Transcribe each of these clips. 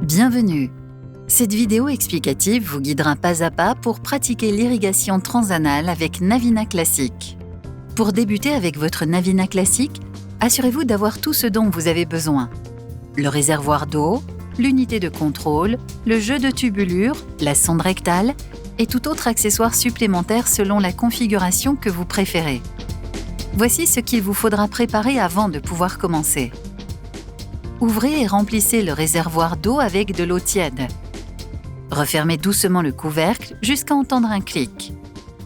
Bienvenue! Cette vidéo explicative vous guidera pas à pas pour pratiquer l'irrigation transanale avec Navina Classic. Pour débuter avec votre Navina Classic, assurez-vous d'avoir tout ce dont vous avez besoin. Le réservoir d'eau, l'unité de contrôle, le jeu de tubulure, la sonde rectale et tout autre accessoire supplémentaire selon la configuration que vous préférez. Voici ce qu'il vous faudra préparer avant de pouvoir commencer. Ouvrez et remplissez le réservoir d'eau avec de l'eau tiède. Refermez doucement le couvercle jusqu'à entendre un clic.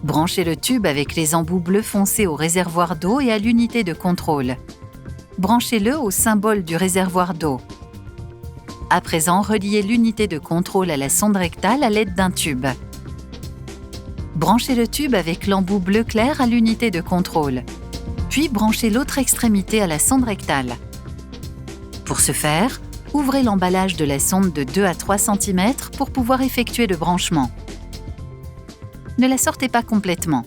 Branchez le tube avec les embouts bleu foncé au réservoir d'eau et à l'unité de contrôle. Branchez-le au symbole du réservoir d'eau. À présent, reliez l'unité de contrôle à la sonde rectale à l'aide d'un tube. Branchez le tube avec l'embout bleu clair à l'unité de contrôle. Puis branchez l'autre extrémité à la sonde rectale. Pour ce faire, ouvrez l'emballage de la sonde de 2 à 3 cm pour pouvoir effectuer le branchement. Ne la sortez pas complètement.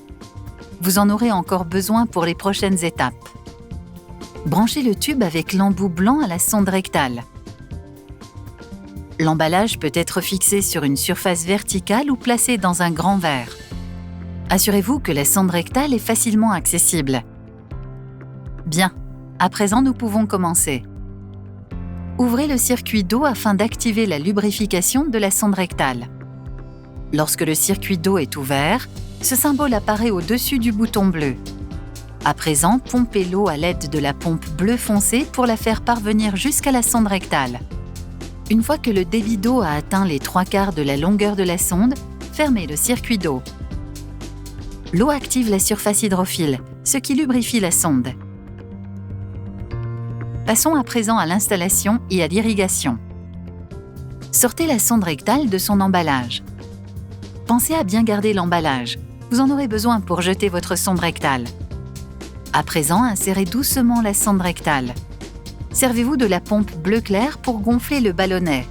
Vous en aurez encore besoin pour les prochaines étapes. Branchez le tube avec l'embout blanc à la sonde rectale. L'emballage peut être fixé sur une surface verticale ou placé dans un grand verre. Assurez-vous que la sonde rectale est facilement accessible. Bien, à présent nous pouvons commencer. Ouvrez le circuit d'eau afin d'activer la lubrification de la sonde rectale. Lorsque le circuit d'eau est ouvert, ce symbole apparaît au-dessus du bouton bleu. À présent, pompez l'eau à l'aide de la pompe bleu foncé pour la faire parvenir jusqu'à la sonde rectale. Une fois que le débit d'eau a atteint les 3/4 de la longueur de la sonde, fermez le circuit d'eau. L'eau active la surface hydrophile, ce qui lubrifie la sonde. Passons à présent à l'installation et à l'irrigation. Sortez la sonde rectale de son emballage. Pensez à bien garder l'emballage. Vous en aurez besoin pour jeter votre sonde rectale. À présent, insérez doucement la sonde rectale. Servez-vous de la pompe bleu clair pour gonfler le ballonnet.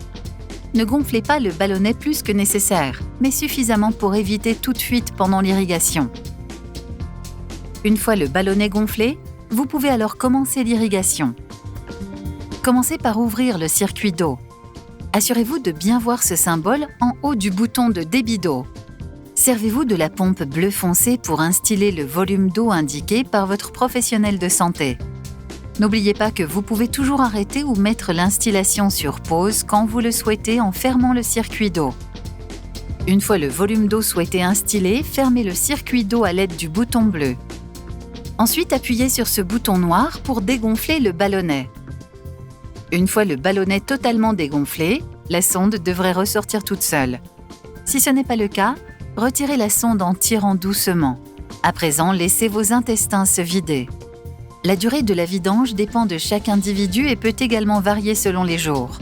Ne gonflez pas le ballonnet plus que nécessaire, mais suffisamment pour éviter toute fuite pendant l'irrigation. Une fois le ballonnet gonflé, vous pouvez alors commencer l'irrigation. Commencez par ouvrir le circuit d'eau. Assurez-vous de bien voir ce symbole en haut du bouton de débit d'eau. Servez-vous de la pompe bleu foncé pour instiller le volume d'eau indiqué par votre professionnel de santé. N'oubliez pas que vous pouvez toujours arrêter ou mettre l'instillation sur pause quand vous le souhaitez en fermant le circuit d'eau. Une fois le volume d'eau souhaité instillé, fermez le circuit d'eau à l'aide du bouton bleu. Ensuite, appuyez sur ce bouton noir pour dégonfler le ballonnet. Une fois le ballonnet totalement dégonflé, la sonde devrait ressortir toute seule. Si ce n'est pas le cas, retirez la sonde en tirant doucement. À présent, laissez vos intestins se vider. La durée de la vidange dépend de chaque individu et peut également varier selon les jours.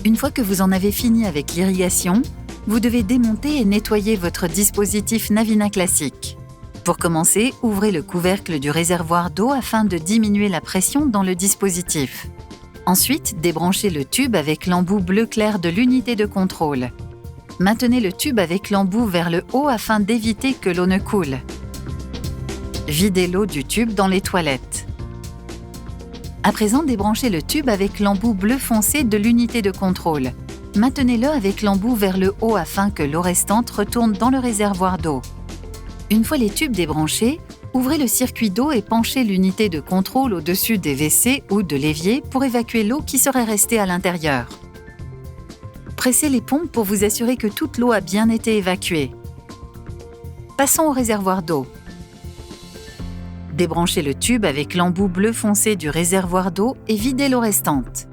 Une fois que vous en avez fini avec l'irrigation, vous devez démonter et nettoyer votre dispositif Navina Classic. Pour commencer, ouvrez le couvercle du réservoir d'eau afin de diminuer la pression dans le dispositif. Ensuite, débranchez le tube avec l'embout bleu clair de l'unité de contrôle. Maintenez le tube avec l'embout vers le haut afin d'éviter que l'eau ne coule. Videz l'eau du tube dans les toilettes. À présent, débranchez le tube avec l'embout bleu foncé de l'unité de contrôle. Maintenez-le avec l'embout vers le haut afin que l'eau restante retourne dans le réservoir d'eau. Une fois les tubes débranchés, ouvrez le circuit d'eau et penchez l'unité de contrôle au-dessus des WC ou de l'évier pour évacuer l'eau qui serait restée à l'intérieur. Pressez les pompes pour vous assurer que toute l'eau a bien été évacuée. Passons au réservoir d'eau. Débranchez le tube avec l'embout bleu foncé du réservoir d'eau et videz l'eau restante.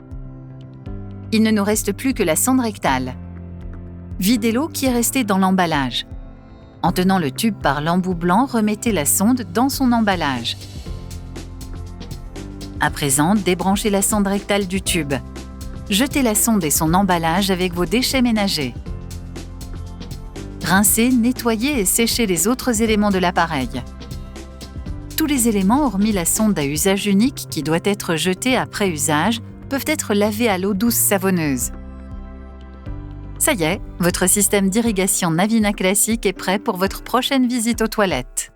Il ne nous reste plus que la sonde rectale. Videz l'eau qui est restée dans l'emballage. En tenant le tube par l'embout blanc, remettez la sonde dans son emballage. À présent, débranchez la sonde rectale du tube. Jetez la sonde et son emballage avec vos déchets ménagers. Rincez, nettoyez et séchez les autres éléments de l'appareil. Tous les éléments, hormis la sonde à usage unique qui doit être jetée après usage, peuvent être lavés à l'eau douce savonneuse. Ça y est, votre système d'irrigation Navina Classic est prêt pour votre prochaine visite aux toilettes.